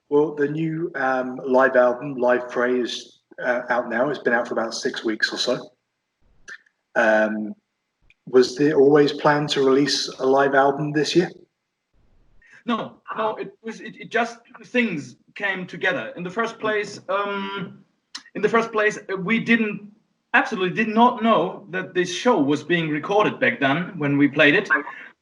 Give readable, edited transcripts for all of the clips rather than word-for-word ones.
Well, the new live album, Live Pray, is out now. It's been out for about 6 weeks or so. Was there always planned to release a live album this year? No. It just things came together. In the first place, we absolutely did not know that this show was being recorded back then when we played it.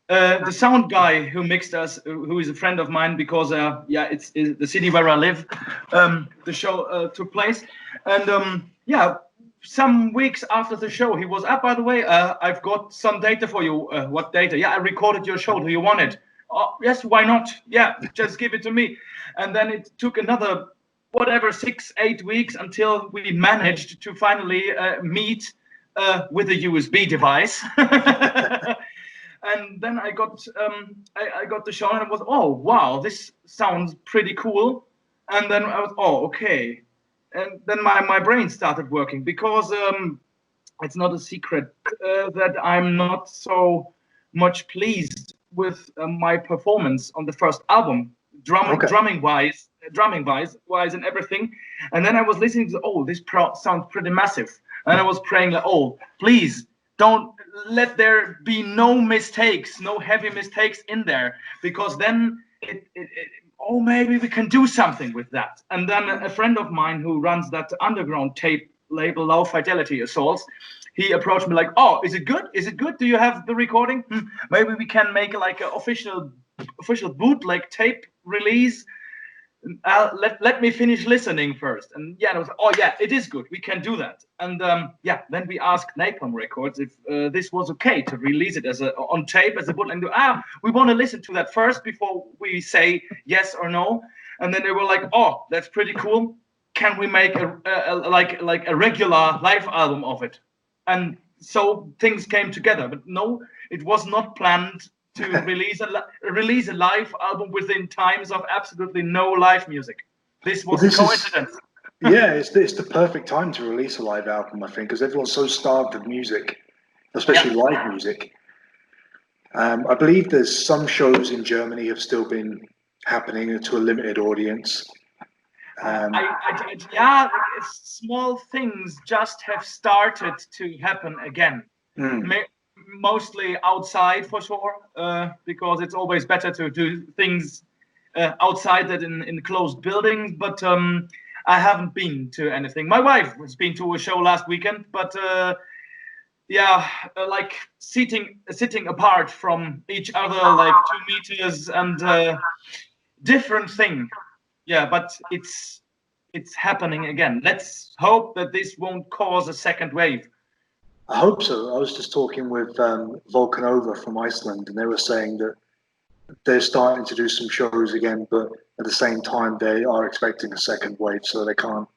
The sound guy who mixed us, who is a friend of mine, because it's the city where I live. The show took place, and some weeks after the show, he was by the way, I've got some data for you. What data? Yeah, I recorded your show. Do you want it? Oh, yes, why not? Yeah, just give it to me. And then it took another 6-8 weeks until we managed to finally meet with a USB device. And then I got the show, and it was, oh wow, this sounds pretty cool. And then I was, oh okay. And then my brain started working, because it's not a secret that I'm not so much pleased with my performance on the first album, drumming wise and everything. And then I was listening to, oh, this sounds pretty massive, and I was praying like, oh, please don't let there be no mistakes, no heavy mistakes in there, because then maybe we can do something with that. And then a friend of mine who runs that underground tape label, Low Fidelity Assaults, he approached me like, oh, is it good? Do you have the recording? Maybe we can make like an official bootleg tape release. Let me finish listening first. And yeah, it was, oh yeah, it is good. We can do that. And then we asked Napalm Records if this was okay to release it as on tape as a bootleg. We want to listen to that first before we say yes or no. And then they were like, oh, that's pretty cool. Can we make a regular live album of it? And so things came together. But no, it was not planned to release a live album within times of absolutely no live music. This was a coincidence. It's the perfect time to release a live album, I think, because everyone's so starved of music, especially live music. I believe there's some shows in Germany have still been happening to a limited audience. Small things just have started to happen again. Mostly outside for sure, because it's always better to do things outside than in closed buildings. But I haven't been to anything. My wife has been to a show last weekend, but like sitting apart from each other, like 2 meters, and different thing. Yeah, but it's happening again. Let's hope that this won't cause a second wave. I hope so. I was just talking with Volcanova from Iceland, and they were saying that they're starting to do some shows again, but at the same time they are expecting a second wave, so they can't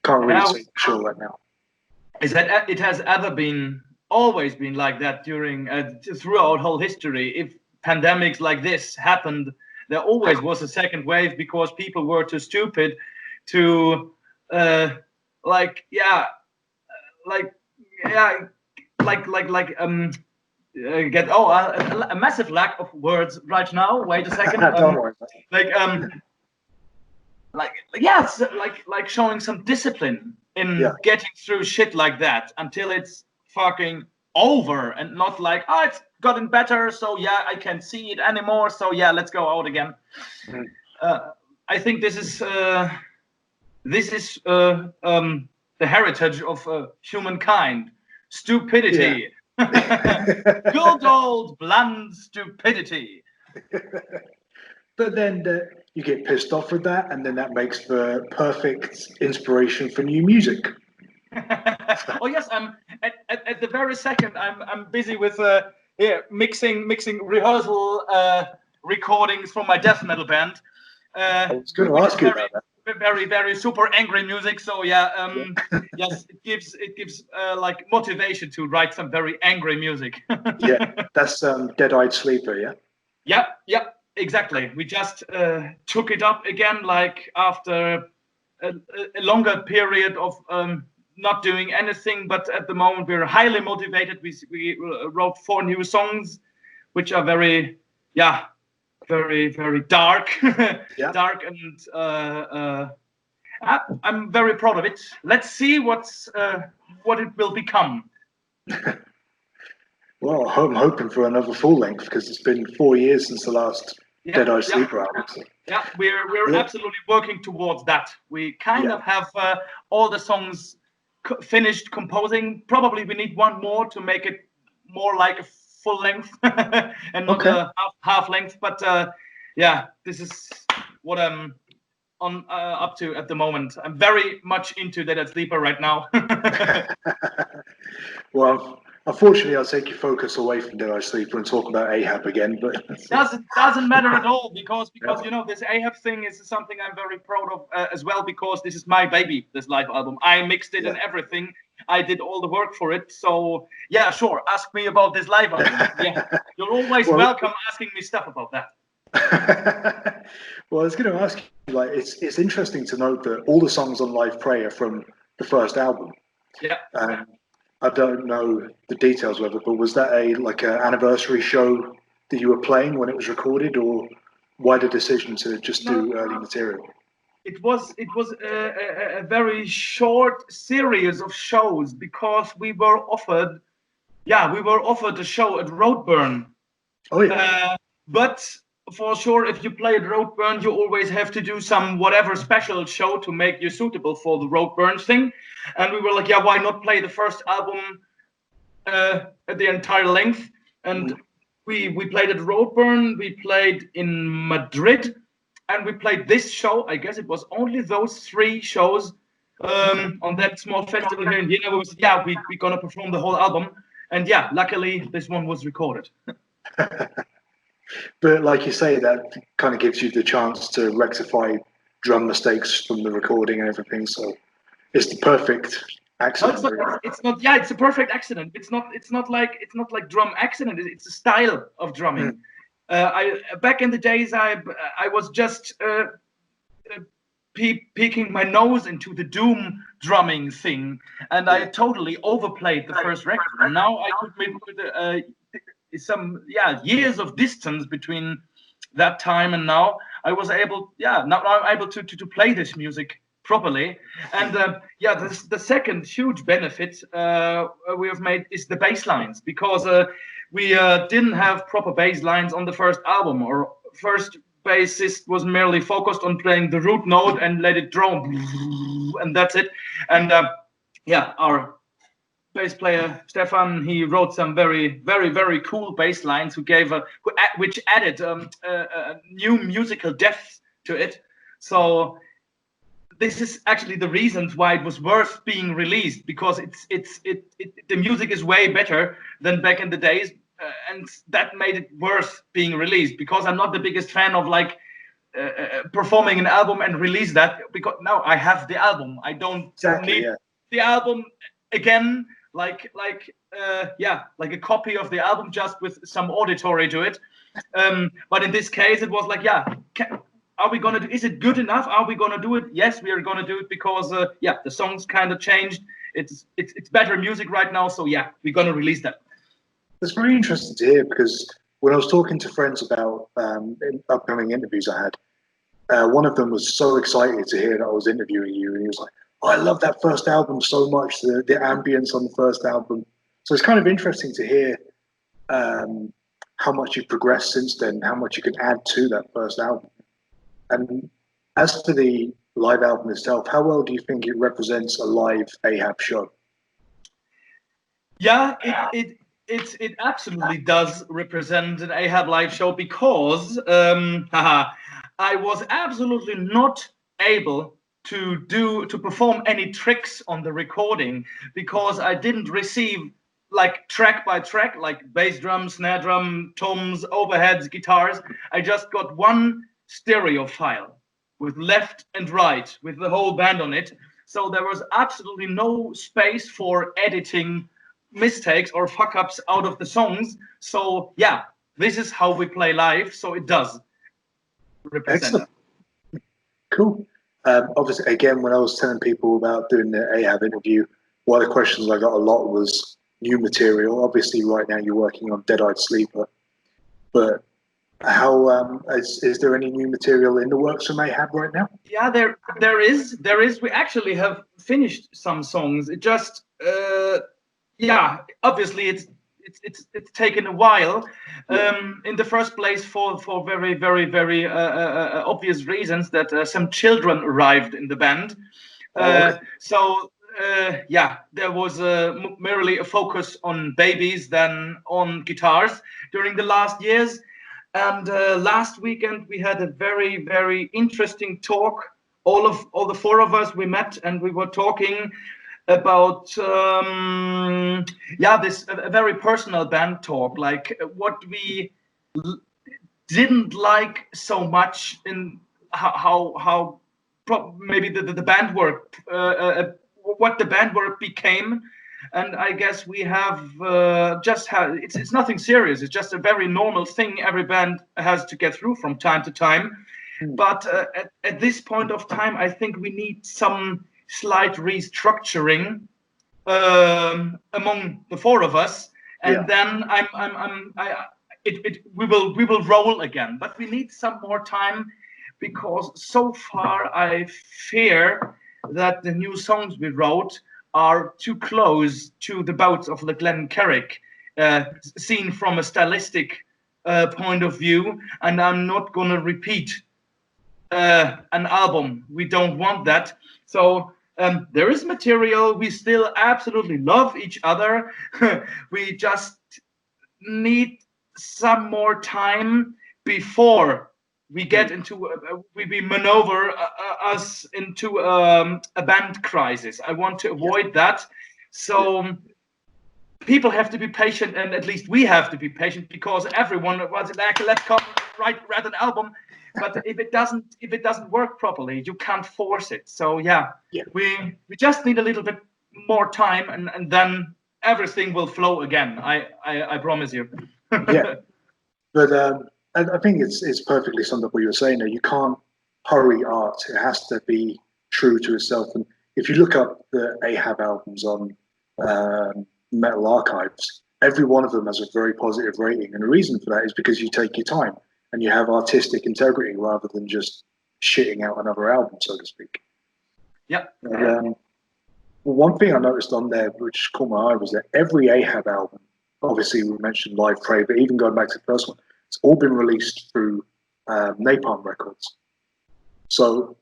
really say for sure right now. Is that it has always been like that during throughout whole history? If pandemics like this happened, there always was a second wave, because people were too stupid to get a massive lack of words right now. Wait a second. Don't worry. Like showing some discipline in getting through shit like that until it's fucking over, and not like, oh, it's gotten better, so yeah, I can't see it anymore, so yeah, let's go out again. I think this is the heritage of humankind. Stupidity. Good old bland stupidity. But then you get pissed off with that, and then that makes for perfect inspiration for new music. Oh yes, I'm at the very second I'm busy with mixing rehearsal recordings from my death metal band. I was going to ask you about that. Very, very super angry music. So yes, it gives like motivation to write some very angry music. Yeah, that's Dead-Eyed Sleeper, yeah? Yeah, exactly. We just took it up again, like after a longer period of not doing anything. But at the moment we're highly motivated. We wrote 4 new songs, which are very very, very dark, Yeah. dark, and I'm very proud of it. Let's see what it will become. Well, I'm hoping for another full length because it's been 4 years since the last Dead Eye Sleeper album. So. Yeah, we're absolutely working towards that. We kind of have all the songs finished composing. Probably we need one more to make it more like a full length and not a half length. But yeah, this is what I'm on up to at the moment. I'm very much into Dead Eye Sleeper right now. Well, unfortunately, I'll take your focus away from Dead Eye Sleeper and talk about Ahab again. But doesn't matter at all because you know, this Ahab thing is something I'm very proud of as well, because this is my baby, this live album. I mixed it and everything. I did all the work for it. So yeah, sure. Ask me about this live album. Yeah, you're always welcome asking me stuff about that. Well, I was going to ask you, like, it's interesting to note that all the songs on Live Pray are from the first album. Yeah. I don't know the details of it, but was that an anniversary show that you were playing when it was recorded, or why the decision to just do early material? It was a very short series of shows because we were offered a show at Roadburn. Oh yeah. But for sure, if you play at Roadburn, you always have to do some whatever special show to make you suitable for the Roadburn thing. And we were like, yeah, why not play the first album at the entire length? And we played at Roadburn, we played in Madrid, and we played this show. I guess it was only those 3 shows on that small festival here in Vienna. We're gonna perform the whole album. And yeah, luckily this one was recorded. But like you say, that kind of gives you the chance to rectify drum mistakes from the recording and everything. So it's the perfect accident. No, it's not. Yeah, it's a perfect accident. It's not like drum accident. It's a style of drumming. Back in the days, I was just peeking my nose into the doom drumming thing, and I totally overplayed the first record. And now I could make some years of distance between that time and now. I was able now I'm able to play this music properly. And the second huge benefit we have made is the bass lines, because we didn't have proper bass lines on the first album. Our first bassist was merely focused on playing the root note and let it drone, and that's it. And our bass player Stefan, he wrote some very, very, very cool bass lines which added a new musical depth to it. So this is actually the reasons why it was worth being released, because the music is way better than back in the days, and that made it worth being released. Because I'm not the biggest fan of performing an album and release that, because now I have the album. I don't need the album again. Like a copy of the album just with some auditory to it. But in this case, it was like, are we gonna do? Is it good enough? Are we gonna do it? Yes, we are gonna do it, because the songs kind of changed. It's better music right now, so we're gonna release that. It's very interesting to hear, because when I was talking to friends about upcoming interviews I had, one of them was so excited to hear that I was interviewing you, and he was like, "Oh, I love that first album so much, the ambience on the first album." So it's kind of interesting to hear how much you've progressed since then, how much you can add to that first album. And as for the live album itself, how well do you think it represents a live Ahab show? Yeah, it absolutely does represent an Ahab live show, because I was absolutely not able to perform any tricks on the recording, because I didn't receive track by track, like bass drum, snare drum, toms, overheads, guitars. I just got one stereo file with left and right with the whole band on it. So there was absolutely no space for editing mistakes or fuck ups out of the songs. So this is how we play live. So it does represent. Excellent. Cool. Obviously, again, when I was telling people about doing the Ahab interview, one of the questions I got a lot was new material. Obviously, right now you're working on Dead Eye Sleeper, but How is there any new material in the works from Ahab right now? Yeah, there is. We actually have finished some songs. It just yeah, obviously it's taken a while. In the first place, for very very obvious reasons, that some children arrived in the band. Okay. So yeah, there was merely a focus on babies than on guitars during the last years. And last weekend we had a very very interesting talk. All the four of us, we met and we were talking about yeah, this a very personal band talk, like what we didn't like so much in how maybe the band work, what the band work became. And I guess we have just had, it's nothing serious, it's just a very normal thing every band has to get through from time to time. But at this point of time, I think we need some slight restructuring among the four of us, and then we will roll again. But we need some more time, because so far I fear that the new songs we wrote are too close to the boats of the Glencarrick, seen from a stylistic point of view, and I'm not gonna repeat an album. We don't want that. So there is material. We still absolutely love each other. We just need some more time before we get into we maneuver us into a band crisis. I want to avoid that. So people have to be patient, and at least we have to be patient, because everyone was like, let's come write an album. But if it doesn't work properly, you can't force it. So we just need a little bit more time, and then everything will flow again. I promise you. Yeah, but I think it's perfectly summed up what you were saying there. You can't hurry art; it has to be true to itself. And if you look up the Ahab albums on Metal Archives, every one of them has a very positive rating, and the reason for that is because you take your time and you have artistic integrity rather than just shitting out another album, so to speak. Yeah. And, well, one thing I noticed on there, which caught my eye, was that every Ahab album, obviously we mentioned Live Pray, but even going back to the first one, it's all been released through Napalm Records. So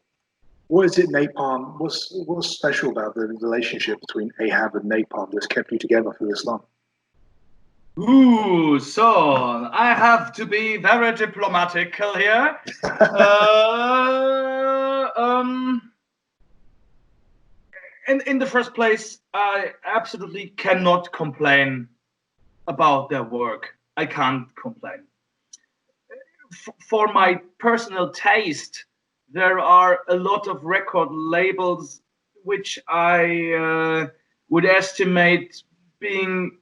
what is it, Napalm? What's special about the relationship between Ahab and Napalm that's kept you together for this long? Ooh, so I have to be very diplomatical here. In the first place, I absolutely cannot complain about their work. I can't complain. For my personal taste, there are a lot of record labels which I would estimate being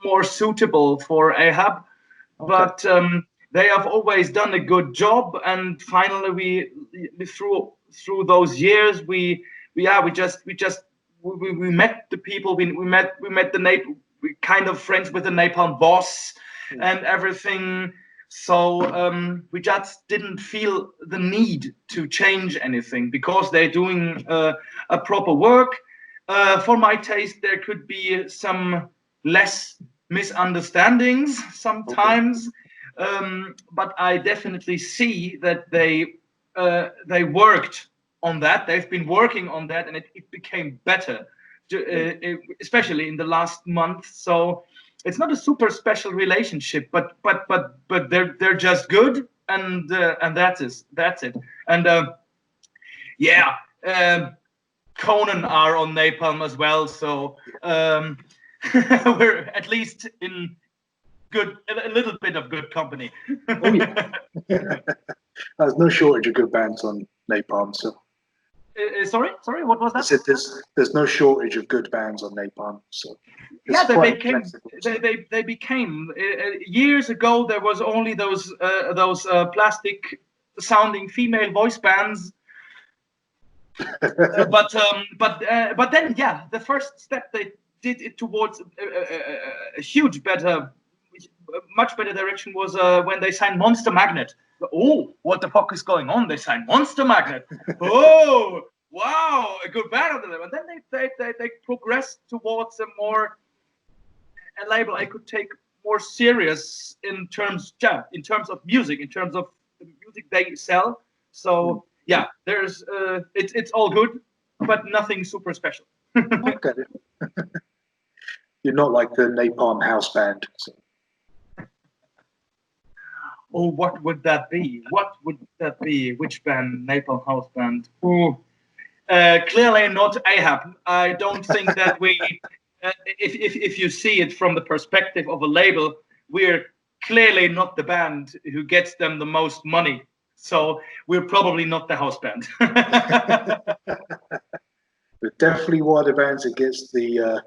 more suitable for Ahab, but they have always done a good job. And finally, we through those years, we met the people. We met the we kind of friends with the Napalm boss and everything. So we just didn't feel the need to change anything, because they're doing a proper work. For my taste, there could be some less misunderstandings sometimes, but I definitely see that they worked on that. They've been working on that, and it became better, especially in the last month. So it's not a super special relationship, but they're just good, and that's it. And Conan are on Napalm as well, so we're at least in a little bit of good company. Oh yeah. There's no shortage of good bands on Napalm, so. Sorry, what was that? I said there's no shortage of good bands on Napalm, so. Yeah, they became years ago. There was only those plastic sounding female voice bands. But then the first step they did it towards a huge better much better direction was when they signed Monster Magnet. Oh, what the fuck is going on? They signed Monster Magnet. Oh, wow, a good band of them. And then they progressed towards a label I could take more serious in terms of music, in terms of the music they sell. So yeah, there's it's all good, but nothing super special. Okay. You're not like the Napalm House Band. So. Oh, what would that be? What would that be? Which band? Napalm House Band. Ooh. Clearly not Ahab. I don't think that we, if you see it from the perspective of a label, we're clearly not the band who gets them the most money. So we're probably not the house band. But definitely one of the bands that gets the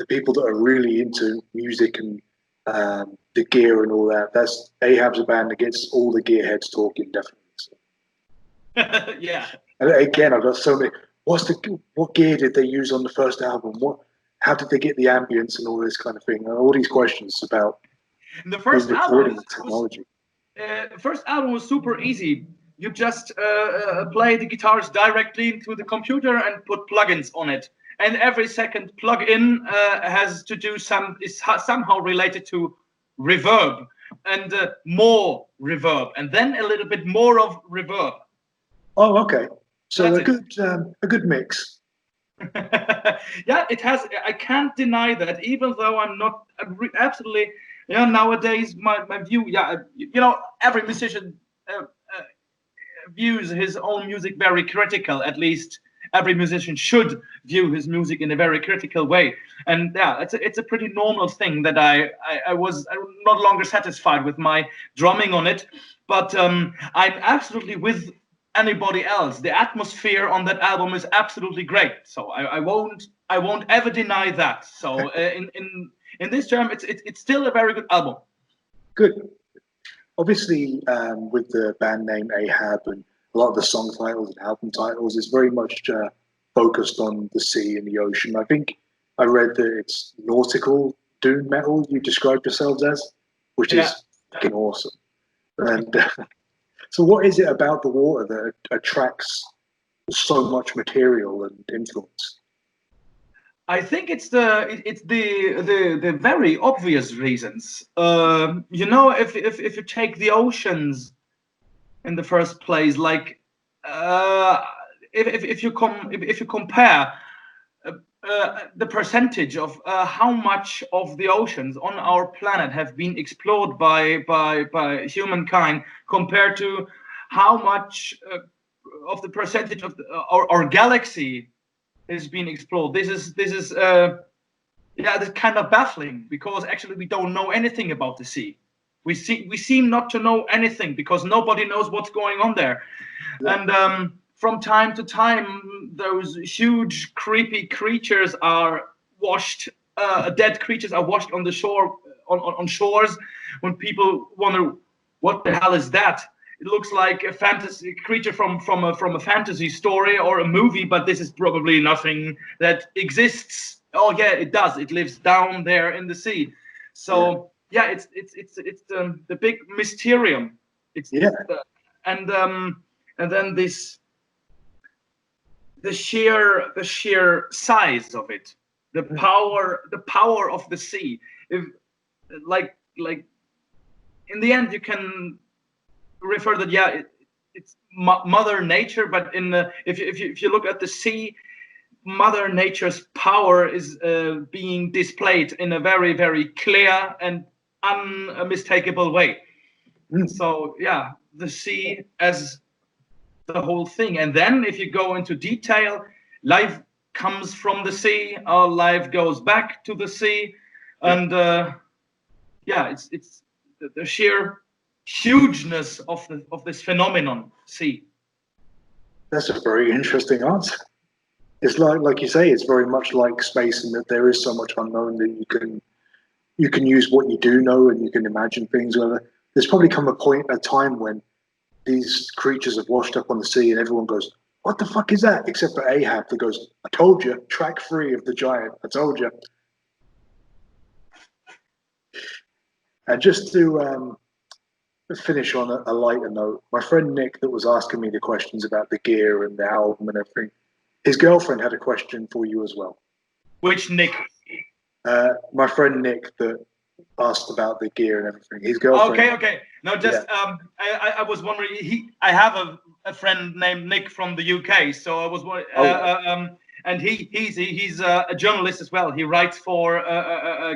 people that are really into music and the gear and all that. That's Ahab's a band that gets all the gearheads talking, definitely. So. Yeah. And again, I've got so many. What gear did they use on the first album? How did they get the ambience and all this kind of thing? All these questions about the first recording technology. First album was super easy. You just play the guitars directly into the computer and put plugins on it. And every second plug-in has to do is somehow related to reverb and more reverb, and then a little bit more of reverb. Oh, okay. So a good mix. Yeah, it has. I can't deny that, even though I'm not absolutely. Yeah, nowadays my view. Yeah, every musician views his own music very critical. At least every musician should view his music in a very critical way. And yeah, it's a pretty normal thing that I'm no longer satisfied with my drumming on it, but I'm absolutely with anybody else. The atmosphere on that album is absolutely great. So I won't ever deny that. So in this term, it's still a very good album. Good. Obviously, with the band name Ahab and a lot of the song titles and album titles, it's very much focused on the sea and the ocean. I think I read that it's nautical doom metal you described yourselves as, which is fucking awesome. And so what is it about the water that attracts so much material and influence? I think it's the very obvious reasons. If you take the oceans in the first place, like if you compare the percentage of how much of the oceans on our planet have been explored by humankind compared to how much of the percentage of our galaxy is being explored. This is that's kind of baffling, because actually we don't know anything about the sea. We seem not to know anything because nobody knows what's going on there. Yeah. And from time to time, those huge creepy creatures are washed. Dead creatures are washed on the shore on shores. When people wonder what the hell is that, it looks like a fantasy creature from a fantasy story or a movie, but this is probably nothing that exists. Oh yeah, it does. It lives down there in the sea. So yeah, it's the big mysterium. And then the sheer size of it, the power of the sea. If like in the end, you can refer that it's Mother Nature, but if you look at the sea, Mother Nature's power is being displayed in a very, very clear and unmistakable way. So yeah, the sea as the whole thing. And then if you go into detail, life comes from the sea, our life goes back to the sea, and it's the sheer hugeness of this phenomenon, sea. That's a very interesting answer. It's like you say, it's very much like space in that there is so much unknown that you can use what you do know and you can imagine things. There's probably come a time when these creatures have washed up on the sea and everyone goes, what the fuck is that? Except for Ahab that goes, I told you, track 3 of the giant, I told you. And just to finish on a lighter note, my friend Nick that was asking me the questions about the gear and the album and everything, his girlfriend had a question for you as well. Which Nick? My friend Nick that asked about the gear and everything. His girlfriend. Okay. No, just I was wondering. I have a friend named Nick from the UK, so I was and he's a journalist as well. He writes for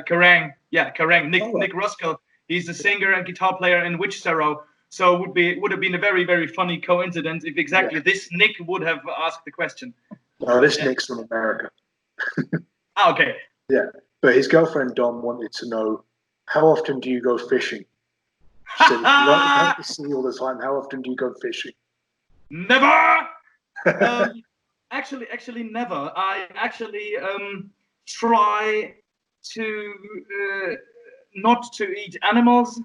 Kerrang. Yeah, Kerrang. Nick Ruskell. He's a singer and guitar player in Witch Sorrow. So would have been a very, very funny coincidence if exactly this Nick would have asked the question. No, this Nick's from America. Okay. Yeah, but his girlfriend Dom wanted to know, how often do you go fishing? She said, if you're out to sea all the time, how often do you go fishing? Never. Actually, never. I actually try to not to eat animals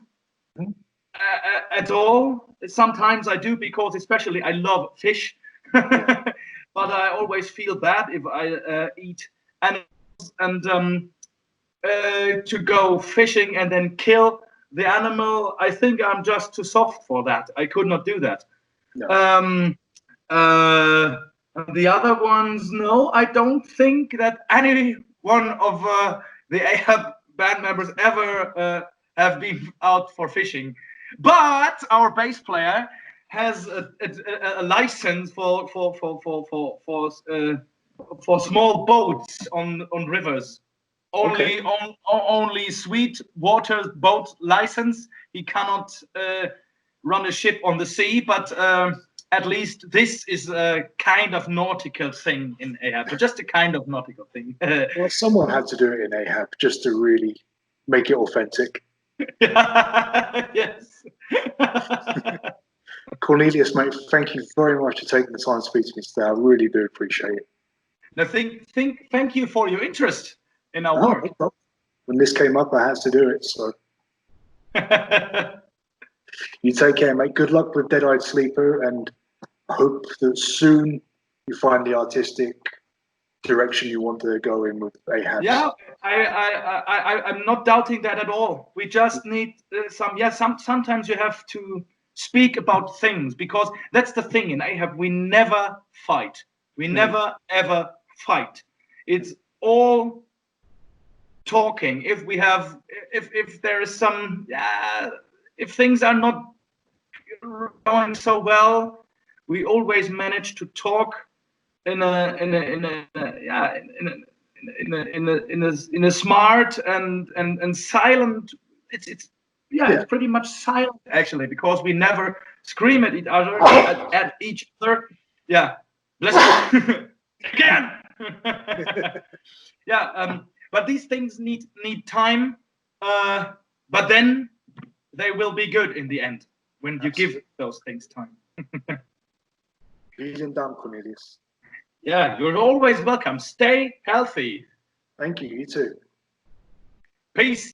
at all. Sometimes I do, because especially I love fish, but I always feel bad if I eat animals. And to go fishing and then kill the animal, I think I'm just too soft for that. I could not do that. No. The other ones, no, I don't think that any one of the Ahab band members ever have been out for fishing. But our bass player has a license for small boats on rivers. Only sweet water boat license. He cannot run a ship on the sea, but at least this is a kind of nautical thing in Ahab. Just a kind of nautical thing. Well, someone had to do it in Ahab just to really make it authentic. Yes. Cornelius, mate, thank you very much for taking the time to speak to me today. I really do appreciate it. No, thank you for your interest in our work. No problem. When this came up, I had to do it. So you take care, mate. Good luck with Dead-Eyed Sleeper, and I hope that soon you find the artistic direction you want to go in with Ahab. Yeah, I'm not doubting that at all. We just need sometimes you have to speak about things, because that's the thing in Ahab. We never fight. We never ever fight. It's all talking. If there is some if things are not going so well, we always manage to talk in a smart and silent. It's pretty much silent actually, because we never scream at each other. at each other. Yeah, bless you again. But these things need time. But then they will be good in the end when you give those things time. Vielen Dank, Cornelius. Yeah, you're always welcome. Stay healthy. Thank you. You too. Peace.